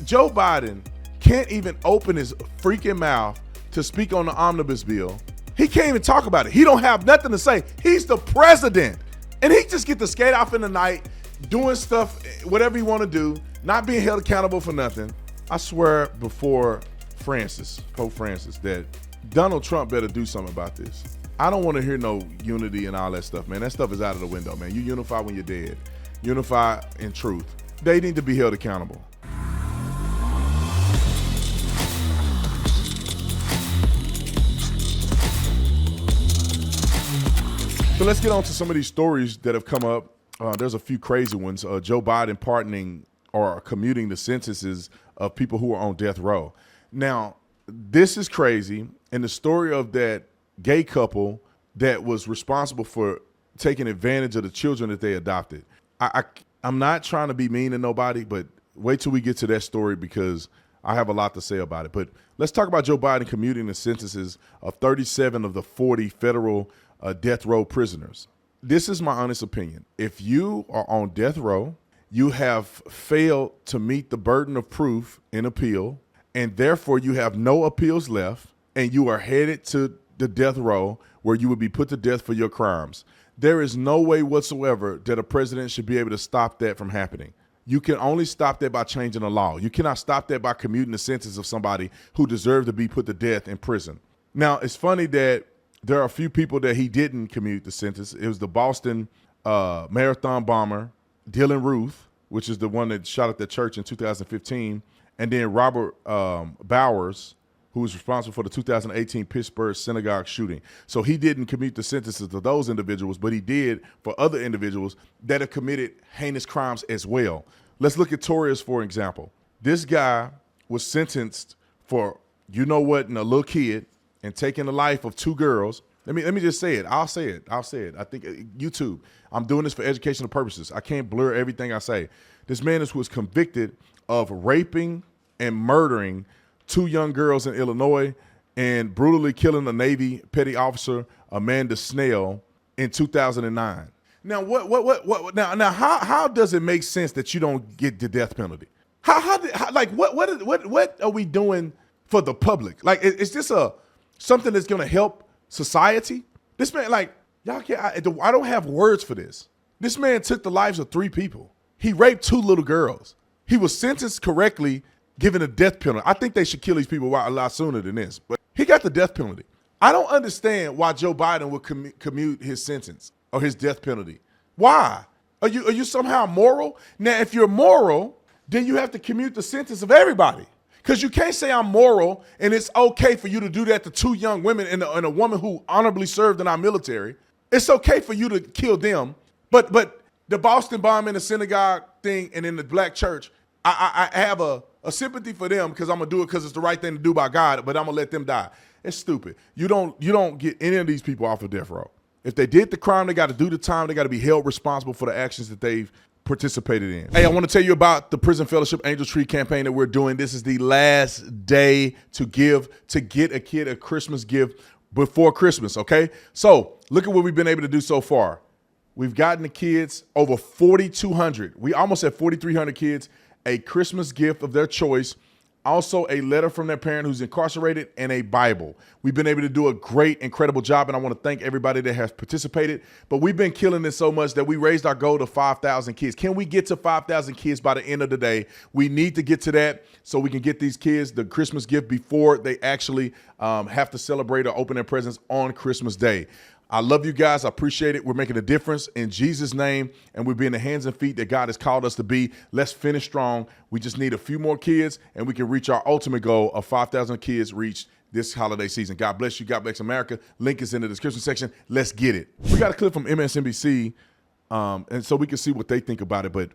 Joe Biden can't even open his freaking mouth to speak on the omnibus bill. He can't even talk about it. He don't have nothing to say. He's the president. And he just get to skate off in the night, doing stuff, whatever he want to do, not being held accountable for nothing. I swear before Pope Francis, that Donald Trump better do something about this. I don't want to hear no unity and all that stuff, man. That stuff is out of the window, man. You unify when you're dead. Unify in truth. They need to be held accountable. So let's get on to some of these stories that have come up. There's a few crazy ones. Joe Biden pardoning or commuting the sentences of people who are on death row. Now, this is crazy. And the story of that gay couple that was responsible for taking advantage of the children that they adopted. I'm not trying to be mean to nobody, but wait till we get to that story because I have a lot to say about it. But let's talk about Joe Biden commuting the sentences of 37 of the 40 federal death row prisoners. This is my honest opinion. If you are on death row, you have failed to meet the burden of proof in appeal, and therefore you have no appeals left, and you are headed to the death row where you would be put to death for your crimes. There is no way whatsoever that a president should be able to stop that from happening. You can only stop that by changing the law. You cannot stop that by commuting the sentence of somebody who deserved to be put to death in prison. Now, it's funny that there are a few people that he didn't commute the sentence. It was the Boston marathon bomber, Dylan Ruth, which is the one that shot at the church in 2015, and then Robert Bowers, who was responsible for the 2018 Pittsburgh synagogue shooting. So he didn't commute the sentences to those individuals, but he did for other individuals that have committed heinous crimes as well. Let's look at Torres, for example. This guy was sentenced for, you know what, and a little kid, and taking the life of two girls. Let me just say it. I'll say it. I think YouTube. I'm doing this for educational purposes. I can't blur everything I say. This man was convicted of raping and murdering two young girls in Illinois and brutally killing a Navy petty officer, Amanda Snell, in 2009. Now, Now, how does it make sense that you don't get the death penalty? What are we doing for the public? Like, is this something that's going to help society? This man, like, y'all can't. I don't have words for this. This man took the lives of 3 people. He raped 2 little girls. He was sentenced correctly, given a death penalty. I think they should kill these people a lot sooner than this, but he got the death penalty. I don't understand why Joe Biden would commute his sentence or his death penalty. Why? Are you somehow moral? Now, if you're moral, then you have to commute the sentence of everybody. Because you can't say I'm moral and it's okay for you to do that to 2 young women and a woman who honorably served in our military. It's okay for you to kill them. But the Boston bomb in the synagogue thing and in the black church, I have a sympathy for them because I'm going to do it because it's the right thing to do by God, but I'm going to let them die. It's stupid. You don't get any of these people off of death row. If they did the crime, they got to do the time. They got to be held responsible for the actions that they've participated in. Hey, I want to tell you about the Prison Fellowship Angel Tree campaign that we're doing. This is the last day to get a kid a Christmas gift before Christmas, okay? So look at what we've been able to do so far. We've gotten the kids over 4,200. We almost have 4,300 kids a Christmas gift of their choice, also a letter from their parent who's incarcerated, and a Bible. We've been able to do a great, incredible job, and I want to thank everybody that has participated. But we've been killing this so much that we raised our goal to 5,000 kids. Can we get to 5,000 kids by the end of the day? We need to get to that so we can get these kids the Christmas gift before they actually have to celebrate or open their presents on Christmas Day. I love you guys. I appreciate it. We're making a difference in Jesus' name, and we're being the hands and feet that God has called us to be. Let's finish strong. We just need a few more kids, and we can reach our ultimate goal of 5,000 kids reached this holiday season. God bless you. God bless America. Link is in the description section. Let's get it. We got a clip from MSNBC, and so we can see what they think about it, but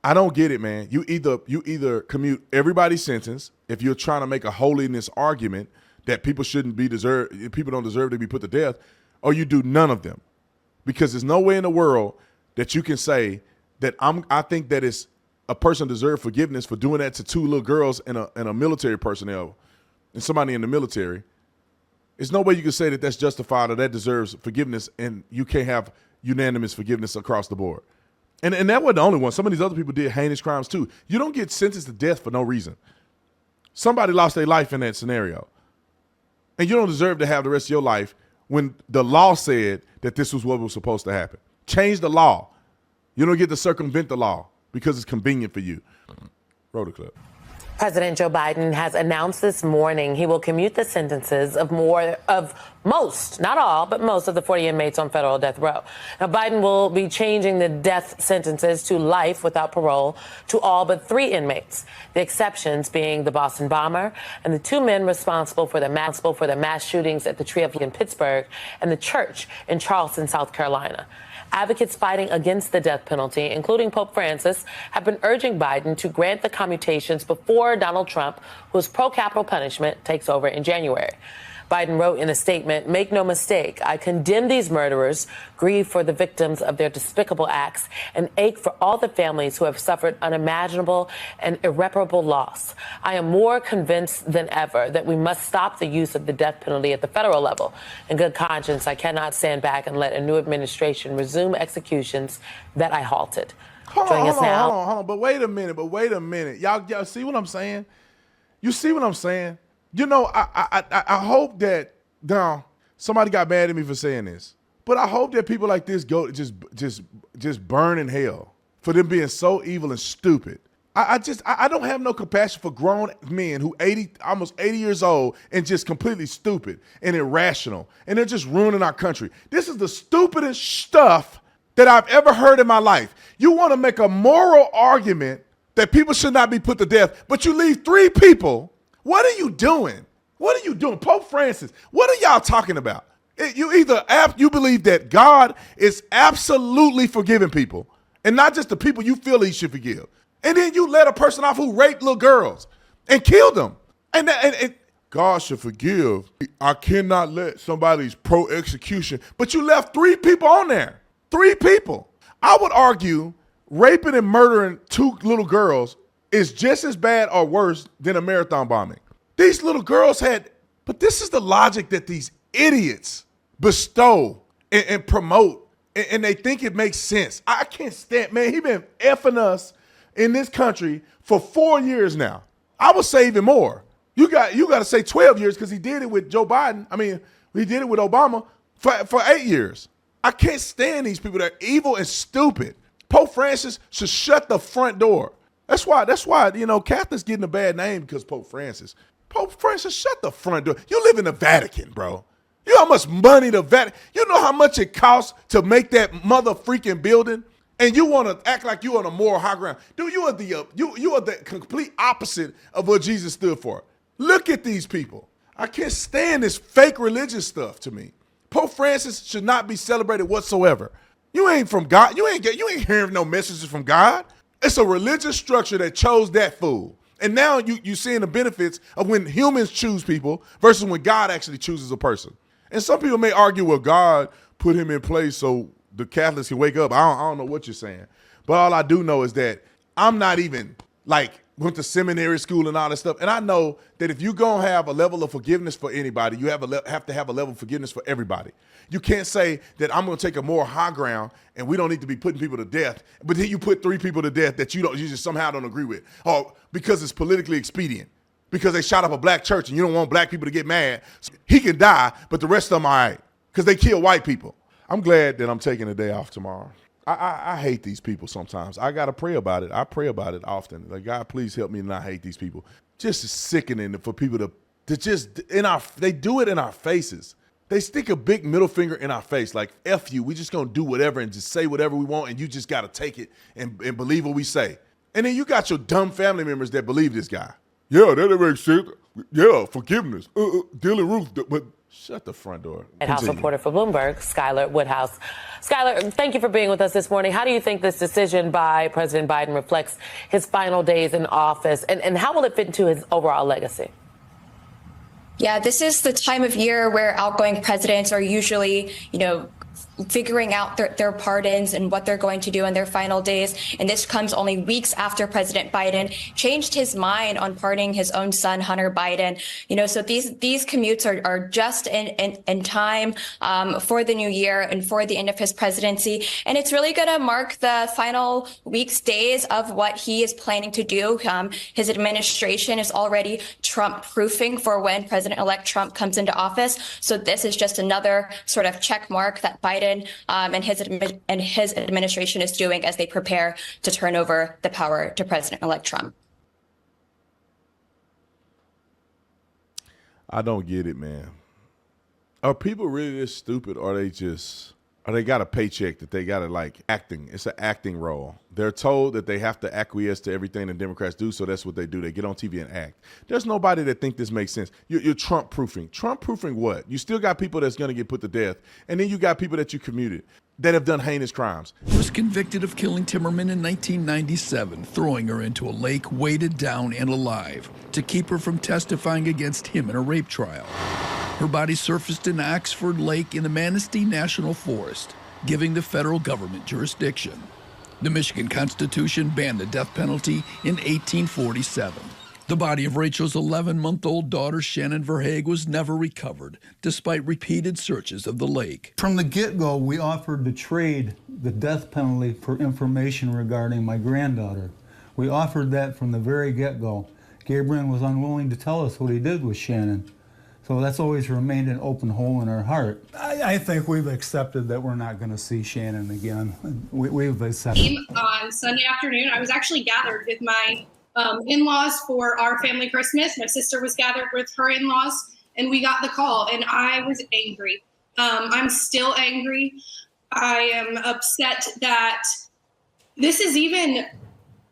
I don't get it, man. You either commute everybody's sentence if you're trying to make a holiness argument that people don't deserve to be put to death, or you do none of them. Because there's no way in the world that you can say that I think that it's a person deserves forgiveness for doing that to 2 little girls and a military personnel and somebody in the military. There's no way you can say that that's justified or that deserves forgiveness, and you can't have unanimous forgiveness across the board. And that wasn't the only one. Some of these other people did heinous crimes too. You don't get sentenced to death for no reason. Somebody lost their life in that scenario. And you don't deserve to have the rest of your life when the law said that this was what was supposed to happen. Change the law. You don't get to circumvent the law because it's convenient for you. Roll the clip. President Joe Biden has announced this morning he will commute the sentences of most, not all, but most of the 40 inmates on federal death row. Now, Biden will be changing the death sentences to life without parole to all but 3 inmates. The exceptions being the Boston bomber and the 2 men responsible for the mass shootings at the Tree of Life in Pittsburgh and the church in Charleston, South Carolina. Advocates fighting against the death penalty, including Pope Francis, have been urging Biden to grant the commutations before Donald Trump, whose pro-capital punishment takes over in January. Biden wrote in a statement, "Make no mistake, I condemn these murderers, grieve for the victims of their despicable acts, and ache for all the families who have suffered unimaginable and irreparable loss. I am more convinced than ever that we must stop the use of the death penalty at the federal level. In good conscience, I cannot stand back and let a new administration resume executions that I halted." Hold on. But wait a minute. Y'all see what I'm saying? You see what I'm saying? You know, I hope that now somebody got mad at me for saying this, but I hope that people like this go just burn in hell for them being so evil and stupid. I don't have no compassion for grown men who almost 80 years old and just completely stupid and irrational, and they're just ruining our country. This is the stupidest stuff that I've ever heard in my life. You want to make a moral argument that people should not be put to death, but you leave 3 people. What are you doing? What are you doing? Pope Francis, what are y'all talking about? You believe that God is absolutely forgiving people, and not just the people you feel he should forgive. And then you let a person off who raped little girls and killed them. And God should forgive. I cannot let somebody's pro-execution, but you left 3 people on there. 3 people. I would argue raping and murdering 2 little girls is just as bad or worse than a marathon bombing. These little girls but this is the logic that these idiots bestow and promote, and they think it makes sense. I can't stand, man, he been effing us in this country for 4 years now. I would say even more. You got to say 12 years because he did it with Joe Biden. I mean, he did it with Obama for 8 years. I can't stand these people that are evil and stupid. Pope Francis should shut the front door. That's why, Catholics getting a bad name because Pope Francis. Pope Francis, shut the front door. You live in the Vatican, bro. You know how much money the Vatican, you know how much it costs to make that mother freaking building? And you want to act like you on a moral high ground. Dude, you are the complete opposite of what Jesus stood for. Look at these people. I can't stand this fake religious stuff to me. Pope Francis should not be celebrated whatsoever. You ain't from God. You ain't hearing no messages from God. It's a religious structure that chose that fool. And now you seeing the benefits of when humans choose people versus when God actually chooses a person. And some people may argue, well, God put him in place so the Catholics can wake up. I don't know what you're saying. But all I do know is that I'm not even went to seminary school and all that stuff. And I know that if you're going to have a level of forgiveness for anybody, you have to have a level of forgiveness for everybody. You can't say that I'm going to take a more high ground and we don't need to be putting people to death, but then you put 3 people to death that you just somehow don't agree with, or because it's politically expedient, because they shot up a black church and you don't want black people to get mad. So he can die, but the rest of them are all right because they kill white people. I'm glad that I'm taking a day off tomorrow. I hate these people sometimes. I got to pray about it. I pray about it often. Like, God, please help me not hate these people. Just sickening for people to just, they do it in our faces. They stick a big middle finger in our face, like, F you, we just going to do whatever and just say whatever we want, and you just got to take it and believe what we say. And then you got your dumb family members that believe this guy. Yeah, that makes sense. Yeah, forgiveness. Dylan Ruth, but shut the front door. White House reporter for Bloomberg, Skylar Woodhouse. Skylar, thank you for being with us this morning. How do you think this decision by President Biden reflects his final days in office, and how will it fit into his overall legacy? Yeah, this is the time of year where outgoing presidents are usually, figuring out their pardons and what they're going to do in their final days. And this comes only weeks after President Biden changed his mind on pardoning his own son, Hunter Biden. So these commutes are just in time for the new year and for the end of his presidency. And it's really going to mark the final weeks, days of what he is planning to do. His administration is already Trump-proofing for when President-elect Trump comes into office. So this is just another sort of check mark that Biden and his administration is doing as they prepare to turn over the power to President-elect Trump. I don't get it, man. Are people really this stupid, or they got a paycheck that they got to acting? It's an acting role. They're told that they have to acquiesce to everything the Democrats do, so that's what they do. They get on TV and act. There's nobody that think this makes sense. You're Trump-proofing. Trump-proofing what? You still got people that's going to get put to death, and then you got people that you commuted that have done heinous crimes. He was convicted of killing Timmerman in 1997, throwing her into a lake weighted down and alive to keep her from testifying against him in a rape trial. Her body surfaced in Oxford Lake in the Manistee National Forest, giving the federal government jurisdiction. The Michigan Constitution banned the death penalty in 1847. The body of Rachel's 11-month-old daughter, Shannon Verhaeg, was never recovered, despite repeated searches of the lake. From the get-go, we offered to trade the death penalty for information regarding my granddaughter. We offered that from the very get-go. Gabriel was unwilling to tell us what he did with Shannon. So that's always remained an open hole in our heart. I think we've accepted that we're not going to see Shannon again. We've accepted. On Sunday afternoon, I was actually gathered with my in-laws for our family Christmas. My sister was gathered with her in-laws, and we got the call, and I was angry. I'm still angry. I am upset that this is even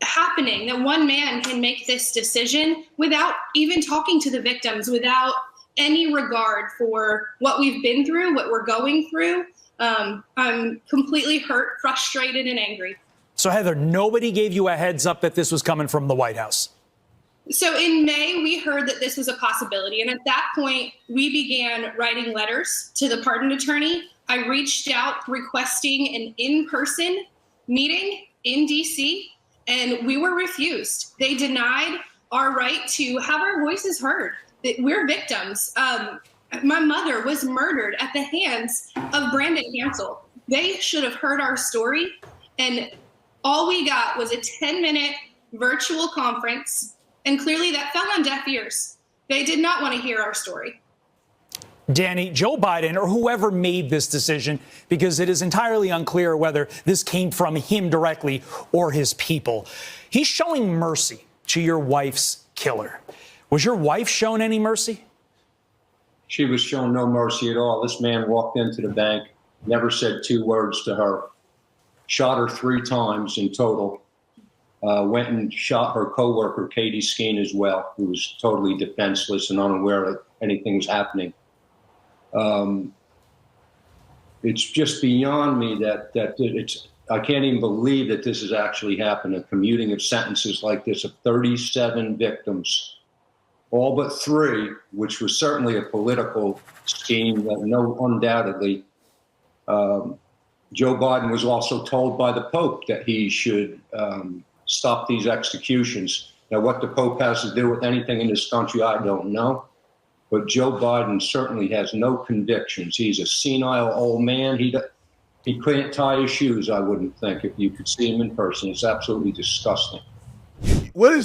happening, that one man can make this decision without even talking to the victims, without any regard for what we've been through, what we're going through. I'm completely hurt, frustrated, and angry. So, Heather, nobody gave you a heads up that this was coming from the White House? So in May, we heard that this was a possibility. And at that point, we began writing letters to the pardon attorney. I reached out requesting an in-person meeting in DC, and we were refused. They denied our right to have our voices heard. We're victims. My mother was murdered at the hands of Brandon Hansel. They should have heard our story, and all we got was a 10-minute virtual conference, and clearly that fell on deaf ears. They did not want to hear our story. Danny, Joe Biden, or whoever made this decision, because it is entirely unclear whether this came from him directly or his people, he's showing mercy to your wife's killer. Was your wife shown any mercy? She was shown no mercy at all. This man walked into the bank, never said two words to her, shot her 3 times in total, went and shot her coworker, Katie Skeen, as well, who was totally defenseless and unaware that anything was happening. It's just beyond me that I can't even believe that this has actually happened, a commuting of sentences like this of 37 victims. All but 3, which was certainly a political scheme, undoubtedly. Joe Biden was also told by the Pope that he should stop these executions. Now, what the Pope has to do with anything in this country, I don't know. But Joe Biden certainly has no convictions. He's a senile old man. He can't tie his shoes, I wouldn't think, if you could see him in person. It's absolutely disgusting.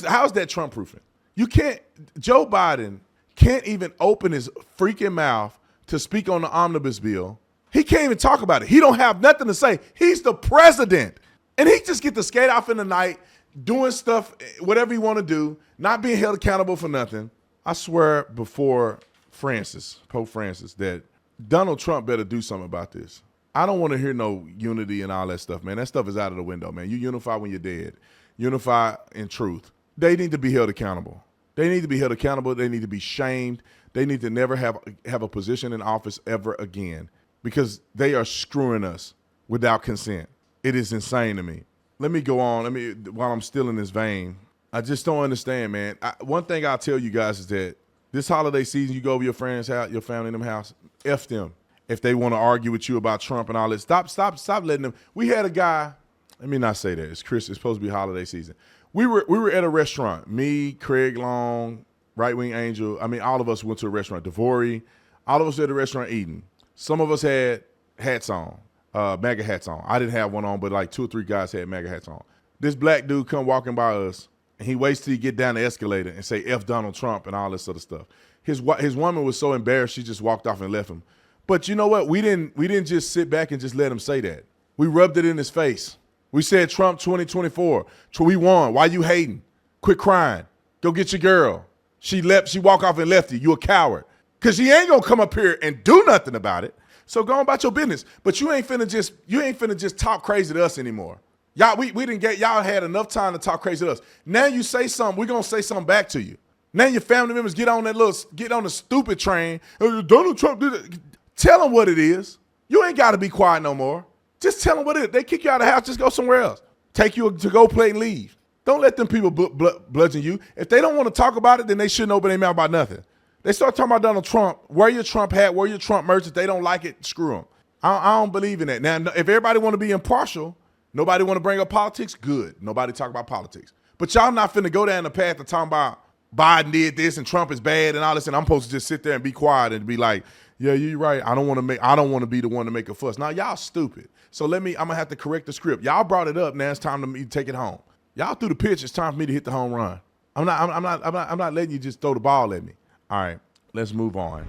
How's that Trump-proofing? You can't, Joe Biden can't even open his freaking mouth to speak on the omnibus bill. He can't even talk about it. He don't have nothing to say. He's the president. And he just get to skate off in the night, doing stuff, whatever he want to do, not being held accountable for nothing. I swear before Pope Francis, that Donald Trump better do something about this. I don't want to hear no unity and all that stuff, man. That stuff is out of the window, man. You unify when you're dead. Unify in truth. They need to be held accountable. They need to be held accountable. They need to be shamed. They need to never have a position in office ever again, because they are screwing us without consent. It is insane to me. Let me go on. While I'm still in this vein, I just don't understand, man. One thing I'll tell you guys is that this holiday season, you go over your friend's house, your family in them house, F them. if they want to argue with you about Trump and all this. Stop letting them. We had a guy, let me not say that. It's supposed to be holiday season. We were at a restaurant. Me, Craig Long, Right Wing Angel. I mean, all of us went to a restaurant. DeVory, all of us were at a restaurant eating. Some of us had hats on, MAGA hats on. I didn't have one on, but like 2 or 3 guys had MAGA hats on. This black dude come walking by us, and he waits till he get down the escalator and say F Donald Trump and all this other stuff. His woman was so embarrassed she just walked off and left him. But you know what? We didn't just sit back and just let him say that. We rubbed it in his face. We said Trump 2024. We won. Why you hating? Quit crying. Go get your girl. She walked off and left you. You a coward. Because she ain't gonna come up here and do nothing about it. So go on about your business. But you ain't finna just talk crazy to us anymore. Y'all, y'all had enough time to talk crazy to us. Now you say something, we're gonna say something back to you. Now your family members get on the stupid train. Donald Trump did it. Tell them what it is. You ain't gotta be quiet no more. Just tell them what it is. They kick you out of the house, just go somewhere else. Take you to go plate and leave. Don't let them people bludgeon you. If they don't want to talk about it, then they shouldn't open their mouth about nothing. They start talking about Donald Trump, wear your Trump hat, wear your Trump merch. If they don't like it, screw them. I don't believe in that. Now, if everybody want to be impartial, nobody want to bring up politics, good. Nobody talk about politics. But y'all not finna go down the path of talking about Biden did this and Trump is bad and all this, and I'm supposed to just sit there and be quiet and be like, yeah, you're right. I don't want to be the one to make a fuss. Now y'all stupid. So I'm gonna have to correct the script. Y'all brought it up. Now it's time for me to take it home. Y'all threw the pitch. It's time for me to hit the home run. I'm not letting you just throw the ball at me. All right, let's move on.